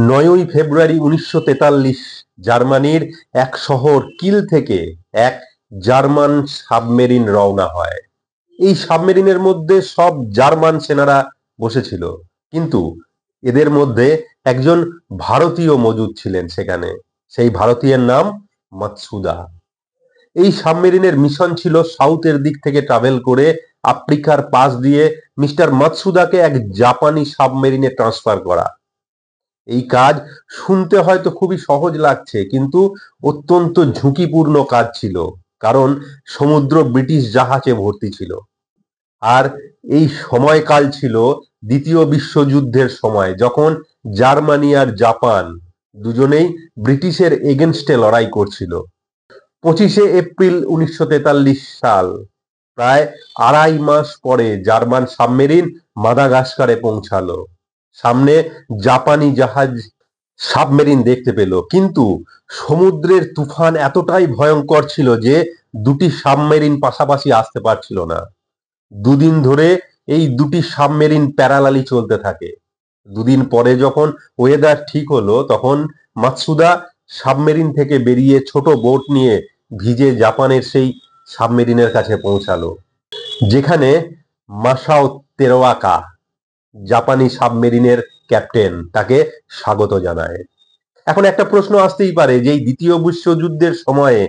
9ই ফেব্রুয়ারি 1943 জার্মানির এক শহর কিল থেকে এক জার্মান সাবমেরিন রওনা হয়। এই সাবমেরিনের মধ্যে সব জার্মান সেনারা বসেছিল, কিন্তু এদের মধ্যে একজন ভারতীয় মজুদ ছিলেন সেখানে। সেই ভারতীয়ের নাম মাতসুদা। এই সাবমেরিনের মিশন ছিল সাউথের দিক থেকে ট্রাভেল করে আফ্রিকার পাশ দিয়ে মিস্টার মাতসুদাকে এক জাপানি সাবমেরিনে ট্রান্সফার করা। এই কাজ শুনতে হয়তো খুবই সহজ লাগছে, কিন্তু অত্যন্ত ঝুঁকিপূর্ণ কাজ ছিল, কারণ সমুদ্র ব্রিটিশ জাহাজে ভর্তি ছিল। আর এই সময়কাল ছিল দ্বিতীয় বিশ্বযুদ্ধের সময়, যখন জার্মানি আর জাপান দুজনেই ব্রিটিশের এগেনস্টে লড়াই করছিল। 25শে এপ্রিল 1943 সাল, প্রায় 2.5 মাস পরে জার্মান সাবমেরিন মাদাগাস্কারে পৌঁছালো। সামনে জাপানি জাহাজ সাবমেরিন দেখতে পেল, কিন্তু সমুদ্রের তুফান এতটাই ভয়ঙ্কর ছিল যে দুটি সাবমেরিন পাশাপাশি আসতে পারছিল না। দুদিন ধরে এই দুটি সাবমেরিন প্যারালালি চলতে থাকে। দুদিন পরে যখন ওয়েদার ঠিক হলো, তখন মাতসুদা সাবমেরিন থেকে বেরিয়ে ছোট বোট নিয়ে ভিজে জাপানের সেই সাবমেরিনের কাছে পৌঁছালো, যেখানে মাসাও তেরোয়াকা, জাপানি সাবমেরিনের ক্যাপ্টেন, তাকে স্বাগত জানায়। এখন একটা প্রশ্ন আসতেই পারে যে এই দ্বিতীয় বিশ্বযুদ্ধের সময়ে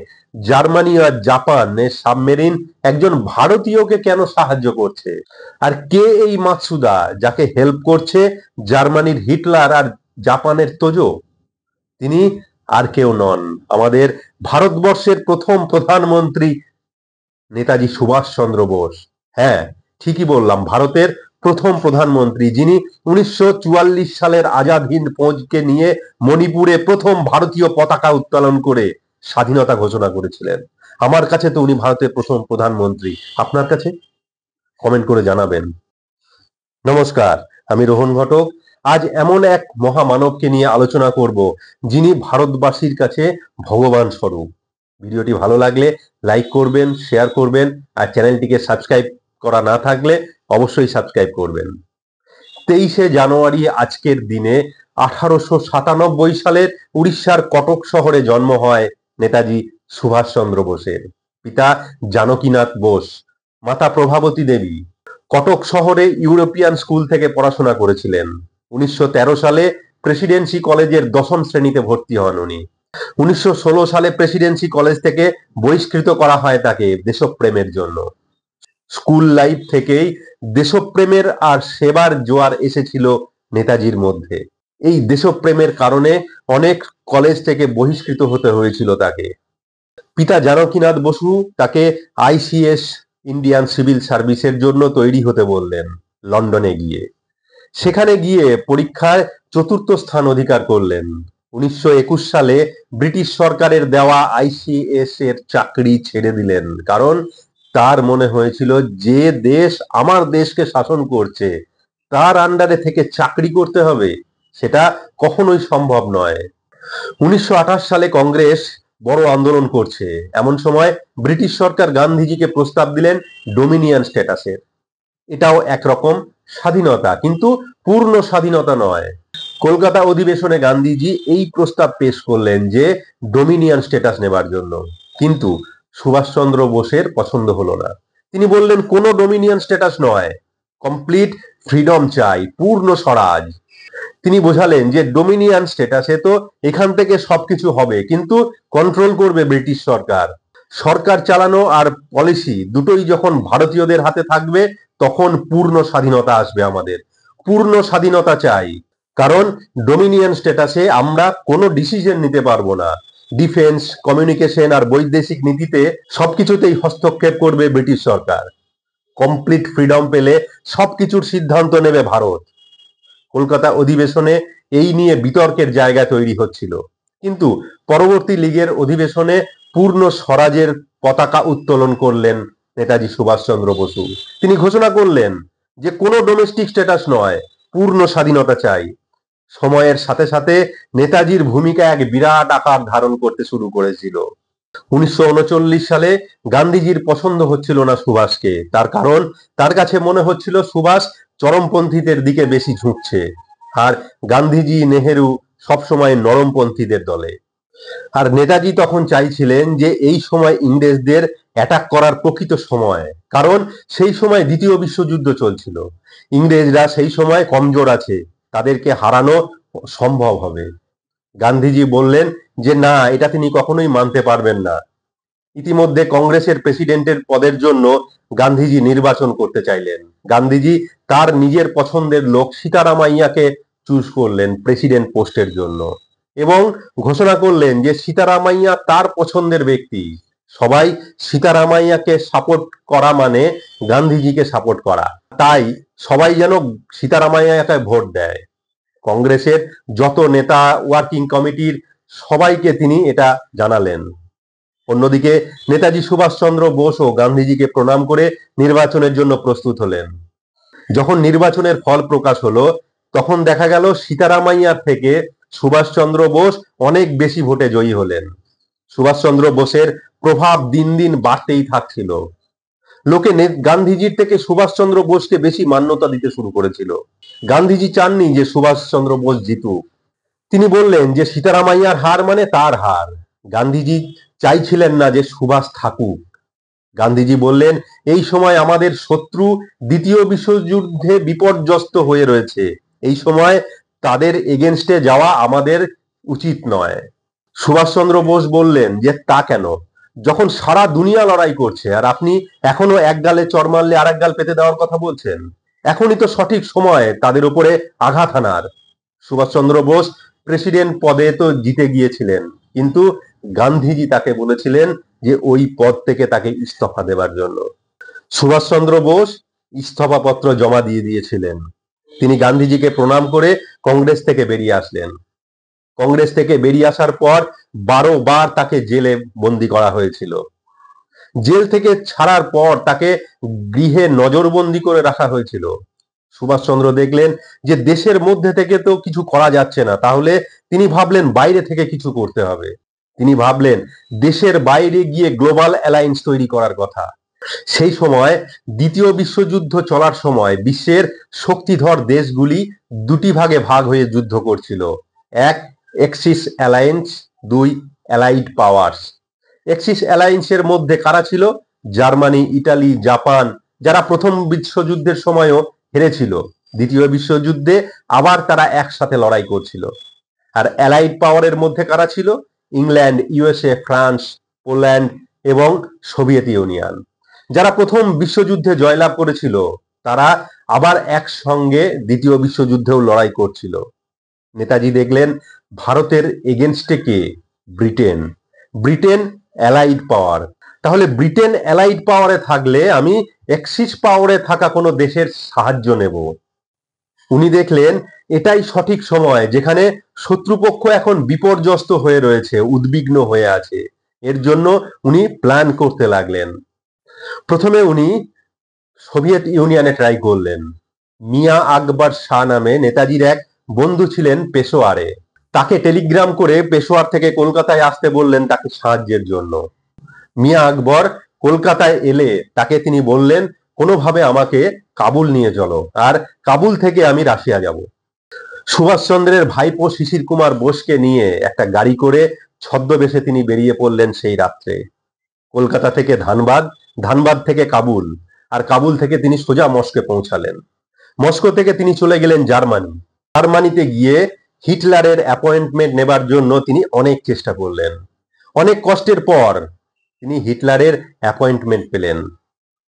জার্মানি আর জাপানের সাবমেরিন একজন ভারতীয়কে কেন সাহায্য করছে? আর কে এই মাতসুদা, যাকে হেল্প করছে জার্মানির হিটলার আর জাপানের তোজো? তিনি আর কেউ নন, আমাদের ভারতবর্ষের প্রথম প্রধানমন্ত্রী নেতাজি সুভাষচন্দ্র বোস। হ্যাঁ, ঠিকই বললাম, ভারতের প্রথম প্রধানমন্ত্রী, যিনি 1944 সালের আজাদ হিন্দ ফৌজকে নিয়ে মণিপুরে প্রথম ভারতীয় পতাকা উত্তোলন করে স্বাধীনতা ঘোষণা করেছিলেন। আমার কাছে তো উনি ভারতের প্রথম প্রধানমন্ত্রী। আপনার কাছে? কমেন্ট করে জানাবেন। নমস্কার, আমি রোহন ঘটক। আজ এমন এক মহামানবকে নিয়ে আলোচনা করব, যিনি ভারতবাসীর কাছে ভগবান স্বরূপ। ভিডিওটি ভালো লাগলে লাইক করবেন, শেয়ার করবেন, আর চ্যানেলটিকে সাবস্ক্রাইব করা না থাকলে অবশ্যই সাবস্ক্রাইব করবেন। 23শে জানুয়ারি আজকের দিনে 1897 সালের উড়িষ্যার কটক শহরে জন্ম হয় নেতাজি সুভাষচন্দ্র বোসের। পিতা জানকীনাথ বোস, মাতা প্রভাবতী দেবী। কটক শহরে ইউরোপিয়ান স্কুল থেকে পড়াশোনা করেছিলেন। 1913 সালে প্রেসিডেন্সি কলেজের 10ম শ্রেণীতে ভর্তি হন উনি। 1916 সালে প্রেসিডেন্সি কলেজ থেকে বহিষ্কৃত করা হয় তাকে দেশপ্রেমের জন্য। স্কুল লাইফ থেকেই দেশপ্রেমের আর সেবার জোয়ার এসেছিল নেতাজির মধ্যে। এই দেশপ্রেমের কারণে অনেক কলেজ থেকে বহিষ্কৃত হতে হয়েছিল তাকে। পিতা জানকীনাথ বসু তাকে আইসিএস, ইন্ডিয়ান সিভিল সার্ভিসের জন্য তৈরি হতে বললেন লন্ডনে গিয়ে। সেখানে গিয়ে পরীক্ষায় 4র্থ স্থান অধিকার করলেন। 1921 সালে ব্রিটিশ সরকারের দেওয়া আইসিএস এর চাকরি ছেড়ে দিলেন, কারণ তার মনে হয়েছিল যে দেশ আমার দেশকে শাসন করছে তার আন্ডারে থেকে চাকরি করতে হবে, সেটা কখনোই সম্ভব নয়। 1928 সালে কংগ্রেস বড় আন্দোলন করছে, এমন সময় ব্রিটিশ সরকার গান্ধীজিকে প্রস্তাব দিলেন ডোমিনিয়ন স্ট্যাটাসের। এটাও একরকম স্বাধীনতা, কিন্তু পূর্ণ স্বাধীনতা নয়। কলকাতা অধিবেশনে গান্ধীজি এই প্রস্তাব পেশ করলেন যে ডোমিনিয়ন স্ট্যাটাস নেবার জন্য, কিন্তু সুভাষচন্দ্র বোসের পছন্দ হলো না। তিনি বললেন কোনো ডোমিনিয়ন স্ট্যাটাস নয়, কমপ্লিট ফ্রিডম চাই, পূর্ণ স্বরাজ। তিনি বোঝালেন যে ডোমিনিয়ন স্ট্যাটাসে তো এখান থেকে সবকিছু হবে, কিন্তু কন্ট্রোল করবে ব্রিটিশ সরকার। সরকার চালানো আর পলিসি দুটোই যখন ভারতীয়দের হাতে থাকবে, তখন পূর্ণ স্বাধীনতা আসবে। আমাদের পূর্ণ স্বাধীনতা চাই, কারণ ডোমিনিয়ন স্ট্যাটাসে আমরা কোনো ডিসিশন নিতে পারবো না। ডিফেন্স, কমিউনিকেশন আর বৈদেশিক নীতিতে সবকিছুতেই হস্তক্ষেপ করবে ব্রিটিশ সরকার। কমপ্লিট ফ্রিডম পেলে সবকিছুর সিদ্ধান্ত নেবে ভারত। কলকাতা অধিবেশনে এই নিয়ে বিতর্কের জায়গা তৈরি হচ্ছিল, কিন্তু পরবর্তী লীগের অধিবেশনে পূর্ণ স্বরাজের পতাকা উত্তোলন করলেন নেতাজি সুভাষচন্দ্র বসু। তিনি ঘোষণা করলেন যে কোনো ডোমেস্টিক স্ট্যাটাস নয়, পূর্ণ স্বাধীনতা চাই। সময়ের সাথে সাথে নেতাজির ভূমিকা এক বিরাট আকার ধারণ করতে শুরু করেছিল। 1939 সালে গান্ধীজির পছন্দ হচ্ছিল না সুভাষকে, তার কারণ তার কাছে মনে হচ্ছিল সুভাষ চরমপন্থীদের দিকে বেশি ঝুঁকছে, আর গান্ধীজি নেহেরু সবসময় নরমপন্থীদের দলে। আর নেতাজি তখন চাইছিলেন যে এই সময় ইংরেজদের অ্যাটাক করার প্রকৃত সময়, কারণ সেই সময় দ্বিতীয় বিশ্বযুদ্ধ চলছিল। ইংরেজরা সেই সময় কমজোর আছে, তাদেরকে হারানো সম্ভব হবে। গান্ধীজি বললেন যে না, এটা তিনি কখনোই মানতে পারবেন না। ইতিমধ্যে কংগ্রেসের প্রেসিডেন্টের পদের জন্য গান্ধীজি নির্বাচন করতে চাইলেন। গান্ধীজি তার নিজের পছন্দের লোক সীতারামাইয়াকে চুজ করলেন প্রেসিডেন্ট পোস্টের জন্য এবং ঘোষণা করলেন যে সীতারামাইয়া তার পছন্দের ব্যক্তি। সবাই সীতারামাইয়াকে সাপোর্ট করা মানে গান্ধীজিকে সাপোর্ট করা, তাই সবাই যেন সীতারামাইয়াকে ভোট দেয়। কংগ্রেসের যত নেতা, ওয়ার্কিং কমিটির সবাইকে তিনি এটা জানালেন। অন্যদিকে নেতাজি সুভাষচন্দ্র বোসও গান্ধীজিকে প্রণাম করে নির্বাচনের জন্য প্রস্তুত হলেন। যখন নির্বাচনের ফল প্রকাশ হলো, তখন দেখা গেল সীতারামাইয়ার থেকে সুভাষচন্দ্র বোস অনেক বেশি ভোটে জয়ী হলেন। সুভাষচন্দ্র বোসের প্রভাব দিন দিন বাড়তেই থাকছিল। লোকে গান্ধীজির থেকে সুভাষচন্দ্র বোসকে বেশি মান্যতা দিতে শুরু করেছিল। গান্ধীজি চাননি যে সুভাষচন্দ্র বোস জিতুক। তিনি বললেন যে সীতারামাইয়ার হার মানে তার হার। গান্ধীজি চাইছিলেন না যে সুভাষ থাকুক। গান্ধীজি বললেন এই সময় আমাদের শত্রু দ্বিতীয় বিশ্বযুদ্ধে বিপর্যস্ত হয়ে রয়েছে, এই সময় তাদের এগেনস্টে যাওয়া আমাদের উচিত নয়। সুভাষচন্দ্র বোস বললেন যে তা কেন, যখন সারা দুনিয়া লড়াই করছে আর আপনি এখনো এক গালে চড় মারলে আর এক গাল পেতে দেওয়ার কথা বলছেন? এখনই তো সঠিক সময় তাদের উপরে আঘাত হানার। সুভাষচন্দ্র বোস প্রেসিডেন্ট পদে তো জিতে গিয়েছিলেন, কিন্তু গান্ধীজি তাকে বলেছিলেন যে ওই পদ থেকে তাকে ইস্তফা দেবার জন্য। সুভাষচন্দ্র বোস ইস্তফা পত্র জমা দিয়ে দিয়েছিলেন। তিনি গান্ধীজিকে প্রণাম করে কংগ্রেস থেকে বেরিয়ে আসলেন। কংগ্রেস থেকে বেরিয়ে আসার পর 12 বার তাকে জেলে বন্দী করা হয়েছিল। জেল থেকে ছাড়ার পর তাকে গৃহে নজরবন্দি করে রাখা হয়েছিল। সুভাষচন্দ্র দেখলেন যে দেশের মধ্যে থেকে তো কিছু করা যাচ্ছে না, তাহলে তিনি ভাবলেন বাইরে থেকে কিছু করতে হবে। তিনি ভাবলেন দেশের বাইরে গিয়ে গ্লোবাল অ্যালায়েন্স তৈরি করার কথা। সেই সময় দ্বিতীয় বিশ্বযুদ্ধ চলার সময় বিশ্বের শক্তিধর দেশগুলি দুটি ভাগে ভাগ হয়ে যুদ্ধ করছিল। এক, এক্সিস অ্যালায়েন্স, দুই, অ্যালাইড পাওয়ার্স। এক্সিস অ্যালায়েন্সের মধ্যে কারা ছিল? জার্মানি, ইটালি, জাপান, যারা প্রথম বিশ্বযুদ্ধের সময়ও হেরেছিল, দ্বিতীয় বিশ্বযুদ্ধে আবার তারা একসাথে লড়াই করছিল। আর অ্যালাইড পাওয়ারের মধ্যে কারা ছিল? ইংল্যান্ড, ইউএসএ, ফ্রান্স, পোল্যান্ড এবং সোভিয়েত ইউনিয়ন। যারা প্রথম বিশ্বযুদ্ধে জয়লাভ করেছিল তারা আবার একসঙ্গে দ্বিতীয় বিশ্বযুদ্ধেও লড়াই করছিল। নেতাজি দেখলেন ভারতের এগেনস্টে কে? ব্রিটেন। ব্রিটেন অ্যালাইড পাওয়ার, তাহলে ব্রিটেন অ্যালাইড পাওয়ারে থাকলে আমি এক্সিস পাওয়ারে থাকা কোনো দেশের সাহায্য নেব। উনি দেখলেন এটাই সঠিক সময়, যেখানে শত্রুপক্ষ এখন বিপর্যস্ত হয়ে রয়েছে, উদ্বিগ্ন হয়ে আছে। এর জন্য উনি প্ল্যান করতে লাগলেন। প্রথমে উনি সোভিয়েত ইউনিয়নে ট্রাই করলেন। মিয়া আকবর শাহ নামে নেতাজির এক বন্ধু ছিলেন পেশোয়ারে। তাকে টেলিগ্রাম করে পেশোয়ার থেকে কলকাতায় আসতে বললেন তাকে সাহায্যের জন্য। মিয়া আকবর কলকাতায় এলে তাকে তিনি বললেন কোনোভাবে আমাকে কাবুল নিয়ে চলো, আর কাবুল থেকে আমি রাশিয়া যাব। সুভাষচন্দ্রের ভাইপো শিশির কুমার বোসকে নিয়ে একটা গাড়ি করে ছদ্মবেশে তিনি বেরিয়ে পড়লেন সেই রাত্রে। কলকাতা থেকে ধানবাদ, ধানবাদ থেকে কাবুল, আর কাবুল থেকে তিনি সোজা মস্কো পৌঁছালেন। মস্কো থেকে তিনি চলে গেলেন জার্মানি। জার্মানিতে গিয়ে হিটলারের অ্যাপয়েন্টমেন্ট নেবার জন্য তিনি অনেক চেষ্টা করলেন। অনেক কষ্টের পর তিনি হিটলারের অ্যাপয়েন্টমেন্ট পেলেন।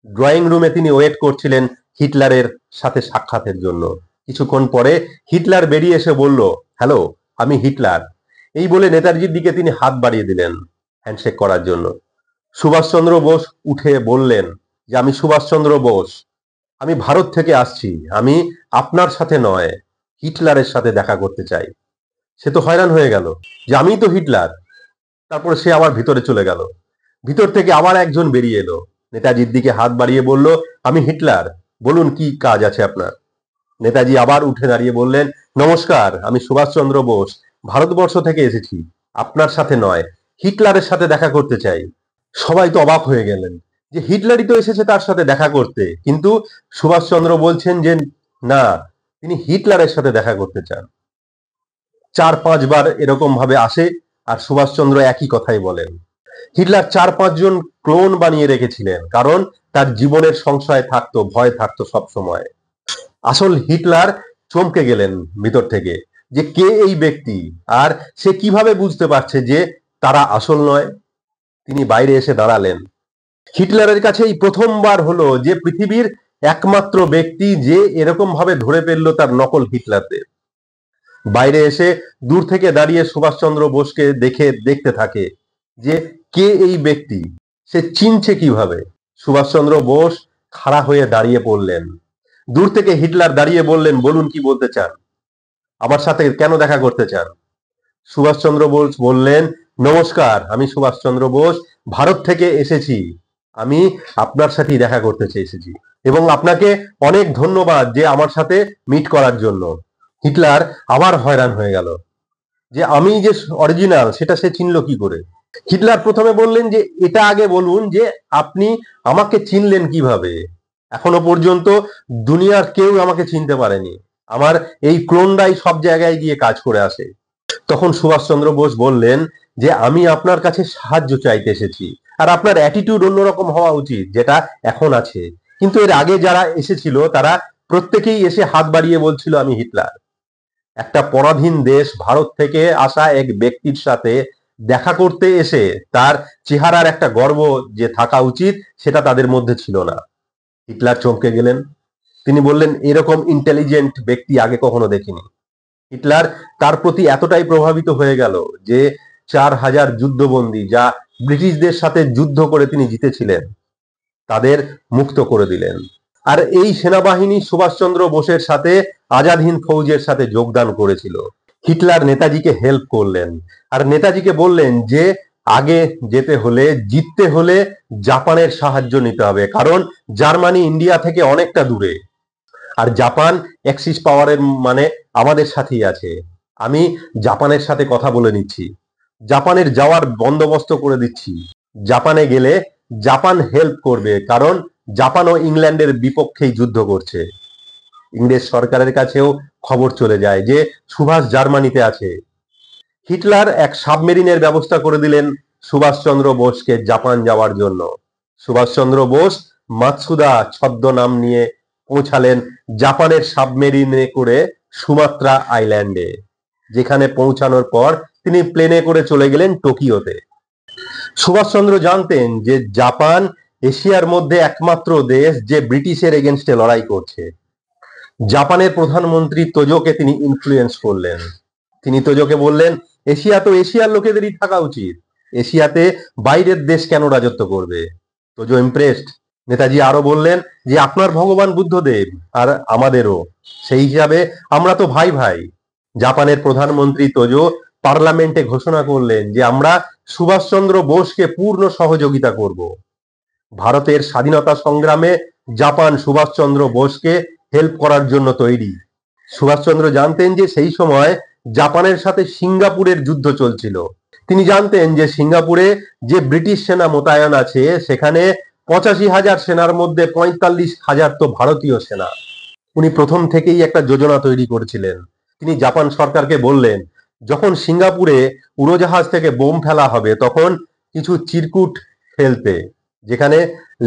ড্রয়িং রুমে তিনি ওয়েট করছিলেন হিটলারের সাথে সাক্ষাতের জন্য। কিছুক্ষণ পরে হিটলার বেরিয়ে এসে বলল, হ্যালো, আমি হিটলার। এই বলে নেতাজির দিকে তিনি হাত বাড়িয়ে দিলেন হ্যান্ডশেক করার জন্য। সুভাষচন্দ্র বোস উঠে বললেন যে আমি সুভাষচন্দ্র বোস, আমি ভারত থেকে আসছি, আমি আপনার সাথে নয়, হিটলারের সাথে দেখা করতে চাই। সে তো হয়রান হয়ে গেল যে আমিই তো হিটলার। তারপরে সে আবার ভিতরে চলে গেল। ভিতর থেকে আবার একজন বেরিয়ে এলো, নেতাজির দিকে হাত বাড়িয়ে বলল, আমি হিটলার, বলুন কি কাজ আছে আপনার। নেতাজি আবার উঠে দাঁড়িয়ে বললেন, নমস্কার, আমি সুভাষচন্দ্র বোস, ভারতবর্ষ থেকে এসেছি, আপনার সাথে নয়, হিটলারের সাথে দেখা করতে চাই। সবাই তো অবাক হয়ে গেলেন যে হিটলারই তো এসেছে তার সাথে দেখা করতে, কিন্তু সুভাষচন্দ্র বলছেন যে না, তিনি হিটলারের সাথে দেখা করতে চান। 4-5 বার এরকম ভাবে আসে আর সুভাষচন্দ্র একই কথাই বলেন। হিটলার 4-5 জন ক্লোন বানিয়ে রেখেছিলেন, কারণ তার জীবনের সংশয় থাকতো, ভয় থাকতো সবসময়। আসল হিটলার চমকে গেলেন ভিতর থেকে, যে কে এই ব্যক্তি আর সে কিভাবে বুঝতে পারছে যে তারা আসল নয়। তিনি বাইরে এসে দাঁড়ালেন। হিটলারের কাছে এই প্রথমবার হলো যে পৃথিবীর একমাত্র ব্যক্তি যে এরকম ভাবে ধরে ফেললো তার নকল হিটলারদের। বাইরে এসে দূর থেকে দাঁড়িয়ে সুভাষচন্দ্র বোসকে দেখতে থাকে যে কে এই ব্যক্তি, সে চিনছে কিভাবে। সুভাষচন্দ্র বোস খাড়া হয়ে দাঁড়িয়ে পড়লেন। দূর থেকে হিটলার দাঁড়িয়ে বললেন, বলুন কি বলতে চান, আমার সাথে কেন দেখা করতে চান? সুভাষচন্দ্র বোস বললেন, নমস্কার, আমি সুভাষচন্দ্র বোস ভারত থেকে এসেছি, আমি আপনার সাথেই দেখা করতে চেয়েছি এবং আপনাকে অনেক ধন্যবাদ যে আমার সাথে মিট করার জন্য। হিটলার আবার হয়রান হয়ে গেল যে আমি যে অরিজিনাল সেটা সে চিনল কি করে। হিটলার প্রথমে বললেন যে এটা আগে বলুন যে আপনি আমাকে চিনলেন কিভাবে, এখনো পর্যন্ত দুনিয়ার কেউ আমাকে চিনতে পারেনি, আমার এই ক্লোনরাই সব জায়গায় গিয়ে কাজ করে আসে। তখন সুভাষচন্দ্র বোস বললেন যে আমি আপনার কাছে সাহায্য চাইতে এসেছি, আর আপনার অ্যাটিটিউড অন্যরকম হওয়া উচিত যেটা এখন আছে। কিন্তু এর আগে যারা এসেছিল তারা প্রত্যেকেই এসে হাত বাড়িয়ে বলছিল আমি হিটলার। একটা পরাধীন দেশ ভারত থেকে আসা এক ব্যক্তির সাথে দেখা করতে এসে তার চেহারার একটা গর্ব যে থাকা উচিত সেটা তাদের মধ্যে ছিল না। হিটলার চমকে গেলেন। তিনি বললেন, এরকম ইন্টেলিজেন্ট ব্যক্তি আগে কখনো দেখিনি। হিটলার তার প্রতি এতটাই প্রভাবিত হয়ে গেল যে 4000 যুদ্ধবন্দী যা ব্রিটিশদের সাথে যুদ্ধ করে তিনি জিতেছিলেন তাদের মুক্ত করে দিলেন। আর এই সেনাবাহিনী সুভাষচন্দ্র বোসের সাথে আজাদ হিন্দ ফৌজের সাথে যোগদান করেছিল। হিটলার নেতাজিকে হেল্প করলেন আর নেতাজিকে বললেন যে আগে যেতে হলে, জিততে হলে জাপানের সাহায্য নিতে হবে, কারণ জার্মানি ইন্ডিয়া থেকে অনেকটা দূরে আর জাপান এক্সিস পাওয়ারের মানে আমাদের সাথেই আছে। আমি জাপানের সাথে কথা বলে নিচ্ছি, জাপানের যাওয়ার বন্দোবস্ত করে দিচ্ছি। জাপানে গেলে জাপান হেল্প করবে, কারণ জাপান ও ইংল্যান্ডের বিপক্ষেই যুদ্ধ করছে। ইংরেজ সরকারের কাছেও খবর চলে যায় যে সুভাষ জার্মানিতে আছে। হিটলার এক সাবমেরিনের ব্যবস্থা করে দিলেন সুভাষচন্দ্র বোসকে জাপান যাওয়ার জন্য। সুভাষচন্দ্র বোস মাতসুদা ছদ্মনাম নিয়ে পৌঁছালেন জাপানের সাবমেরিনে করে সুমাত্রা আইল্যান্ডে, যেখানে পৌঁছানোর পর তিনি প্লেনে করে চলে গেলেন টোকিওতে। সুভাষচন্দ্র জানতেন যে জাপান এশিয়ার মধ্যে একমাত্র দেশ যে ব্রিটিশের এগেনস্টে লড়াই করছে। জাপানের প্রধানমন্ত্রী তোজোকে তিনি ইনফ্লুয়েন্স করলেন। তিনি তোজোকে বললেন, এশিয়া তো এশিয়ার লোকেদেরই থাকা উচিত, এশিয়াতে বাইরের দেশ কেন রাজত্ব করবে। তোজো ইমপ্রেসড। নেতাজি আরো বললেন যে আপনার ভগবান বুদ্ধদেব আর আমাদেরও, সেই হিসাবে আমরা তো ভাই ভাই। জাপানের প্রধানমন্ত্রী তোজো পার্লামেন্টে ঘোষণা করলেন যে আমরা সুভাষচন্দ্র বোসকে পূর্ণ সহযোগিতা করব। ভারতের স্বাধীনতা সংগ্রামে জাপান সুভাষচন্দ্র বোসকে হেল্প করার জন্য তৈরি। সুভাষচন্দ্র জানতেন যে সেই সময় জাপানের সাথে সিঙ্গাপুরের যুদ্ধ চলছিল। তিনি জানতেন যে সিঙ্গাপুরে যে ব্রিটিশ সেনা মোতায়েন আছে সেখানে 85,000 সেনার মধ্যে 45,000 তো ভারতীয় সেনা। উনি প্রথম থেকেই একটা যোজনা তৈরি করেছিলেন। তিনি জাপান সরকারকে বললেন, যখন সিঙ্গাপুরে উড়োজাহাজ থেকে বোম ফেলা হবে তখন কিছু চিরকুট ফেলতে, যেখানে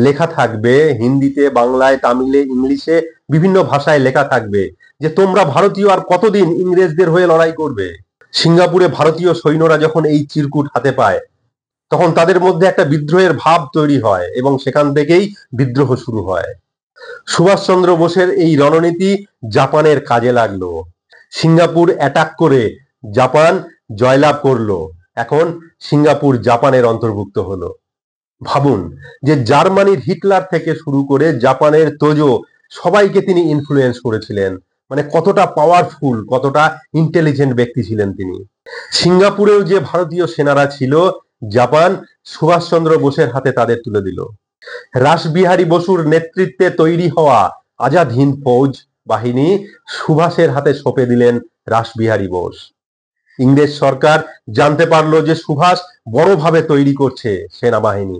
লেখা থাকবে হিন্দিতে, বাংলায়, তামিলে, ইংলিশে, বিভিন্ন ভাষায় লেখা থাকবে যে তোমরা ভারতীয় আর কতদিন ইংরেজদের হয়ে লড়াই করবে। সিঙ্গাপুরে ভারতীয় সৈন্যরা যখন এই চিরকুট হাতে পায় তখন তাদের মধ্যে একটা বিদ্রোহের ভাব তৈরি হয় এবং সেখান থেকেই বিদ্রোহ শুরু হয়। সুভাষচন্দ্র বোসের এই রণনীতি জাপানের কাজে লাগলো। সিঙ্গাপুর অ্যাটাক করে জাপান জয়লাভ করলো। এখন সিঙ্গাপুর জাপানের অন্তর্ভুক্ত হলো। ভাবুন যে জার্মানির হিটলার থেকে শুরু করে জাপানের তোজো সবাইকে তিনি ইনফ্লুয়েন্স করেছিলেন। মানে কতটা পাওয়ারফুল, কতটা ইন্টেলিজেন্ট ব্যক্তি ছিলেন তিনি। সিঙ্গাপুরেও যে ভারতীয় সেনারা ছিল জাপান সুভাষচন্দ্র বোসের হাতে তাদের তুলে দিল। রাসবিহারী বসুর নেতৃত্বে তৈরি হওয়া আজাদ হিন্দ ফৌজ বাহিনী সুভাষের হাতে সঁপে দিলেন রাসবিহারী বোস। ইংরেজ সরকার জানতে পারলো যে সুভাষ বড়ভাবে তৈরি করছে সেনাবাহিনী।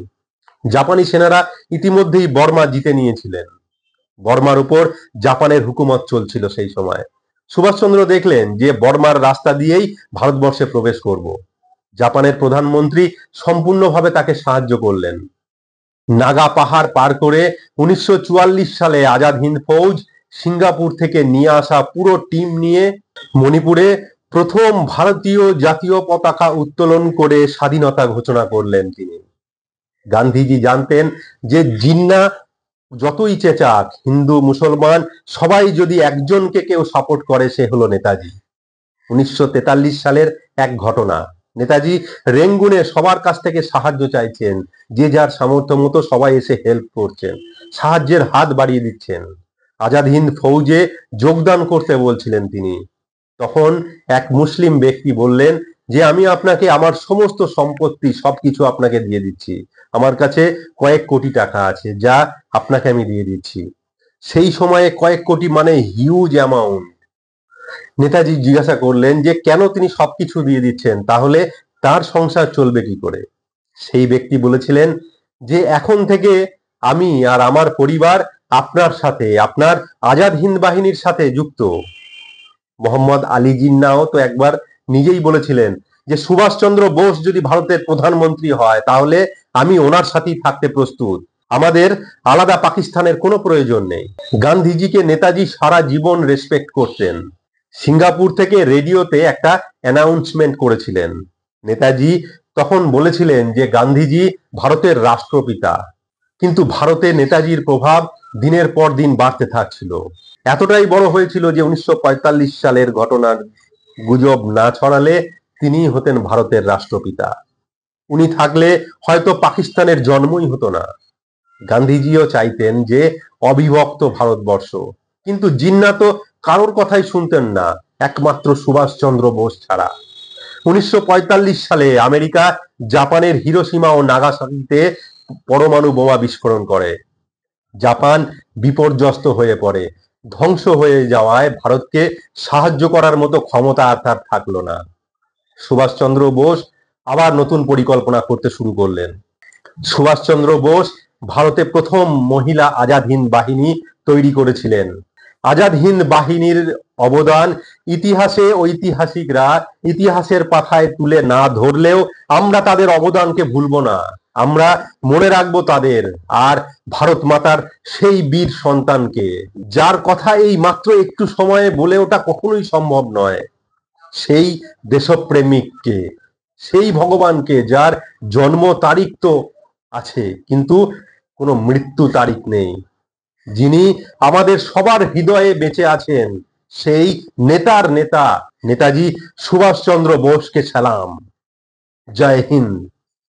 জাপানি সেনারা ইতিমধ্যেই বর্মা জিতে নিয়েছিলেন। বর্মার উপর জাপানের হুকুমত চলছিল সেই সময়। সুভাষচন্দ্র দেখলেন যে বর্মার রাস্তা দিয়েই ভারতবর্ষে প্রবেশ করব। জাপানের প্রধানমন্ত্রী সম্পূর্ণভাবে তাকে সাহায্য করলেন। নাগা পাহাড় পার করে 1944 সালে আজাদ হিন্দ ফৌজ সিঙ্গাপুর থেকে নিয়ে আসা পুরো টিম নিয়ে মণিপুরে প্রথম ভারতীয় জাতীয় পতাকা উত্তোলন করে স্বাধীনতা ঘোষণা করলেন তিনি। গান্ধীজি জানতেন যে জিন্না যতই চেঁচাক, হিন্দু মুসলমান সবাই যদি একজনকে কেউ সাপোর্ট করে সে হলো নেতাজি। 1943 সালের এক ঘটনা, নেতাজি রেঙ্গুনে সবার কাছ থেকে সাহায্য চাইছেন, যে যার সামর্থ্য মতো সবাই এসে হেল্প করছেন, সাহায্যের হাত বাড়িয়ে দিচ্ছেন, আজাদ হিন্দ ফৌজে যোগদান করতে বলছিলেন তিনি। তখন এক মুসলিম ব্যক্তি বললেন যে আমি আপনাকে আমার সমস্ত সম্পত্তি সবকিছু আপনাকে দিয়ে দিচ্ছি, আমার কাছে কয়েক কোটি টাকা আছে, যা আপনাকে আমি দিয়ে দিচ্ছি। সেই সময়ে কয়েক কোটি মানে হিউজ অ্যামাউন্ট। নেতাজি জিজ্ঞাসা করলেন যে কেন তিনি সবকিছু দিয়ে দিচ্ছেন, তাহলে তার সংসার চলবে কি করে? সেই ব্যক্তি বলেছিলেন যে এখন থেকে আমি আর আমার পরিবার আপনার সাথে, আপনার আজাদ হিন্দ বাহিনীর সাথে যুক্ত। মোহাম্মদ আলী জিন্নাও তো একবার নিজেই বলেছিলেন যে সুভাষচন্দ্র বোস যদি ভারতের প্রধানমন্ত্রী হয় তাহলে আমি ওনার সাথেই থাকতে প্রস্তুত, আমাদের আলাদা পাকিস্তানের কোনো প্রয়োজন নেই। গান্ধীজিকে নেতাজি সারা জীবন রেসপেক্ট করতেন। সিঙ্গাপুর থেকে রেডিওতে একটা অ্যানাউন্সমেন্ট করেছিলেন। নেতাজি তখন বলেছিলেন যে গান্ধীজি ভারতের রাষ্ট্রপিতা, কিন্তু ভারতে নেতাজির প্রভাব দিনের পর দিন বাড়তে থাকছিল। এতটাই বড় হয়েছিল যে 1945 সালের ঘটনার গুজব না ছড়ালে তিনি হতেন ভারতের রাষ্ট্রপিতা। উনি থাকলে হয়তো পাকিস্তানের জন্মই হতো না। গান্ধীজিও চাইতেন যে অবিভক্ত ভারতবর্ষ, কিন্তু জিন্না তো কারোর কথাই শুনতেন না, একমাত্র সুভাষচন্দ্র বোস ছাড়া। 1945 সালে আমেরিকা জাপানের হিরোশিমা ও নাগাসাকিতে পরমাণু বোমা বিস্ফোরণ করে। জাপান বিপর্যস্ত হয়ে পড়ে। ধ্বংস হয়ে যাওয়ায় ভারতকে সাহায্য করার মতো ক্ষমতা আর তার থাকলো না। সুভাষচন্দ্র বোস আবার নতুন পরিকল্পনা করতে শুরু করলেন। সুভাষচন্দ্র বোস ভারতে প্রথম মহিলা আজাদ হিন্দ বাহিনী তৈরি করেছিলেন। আজাদ হিন্দ বাহিনীর অবদান ইতিহাসে ঐতিহাসিকরা ইতিহাসের পাতায় তুলে না ধরলেও আমরা তাদের অবদানকে ভুলবো না, আমরা মনে রাখবো তাদের আর ভারত মাতার সেই বীর সন্তানকে, যার কথা এই মাত্র একটু সময়ে বলে ওটা কখনোই সম্ভব নয়, সেই দেশপ্রেমিককে, সেই ভগবানকে যার জন্ম তারিখ তো আছে কিন্তু কোনো মৃত্যু তারিখ নেই, যিনি আমাদের সবার হৃদয়ে বেঁচে আছেন, সেই নেতার নেতা নেতাজি সুভাষচন্দ্র বোসকে সালাম। জয় হিন্দ।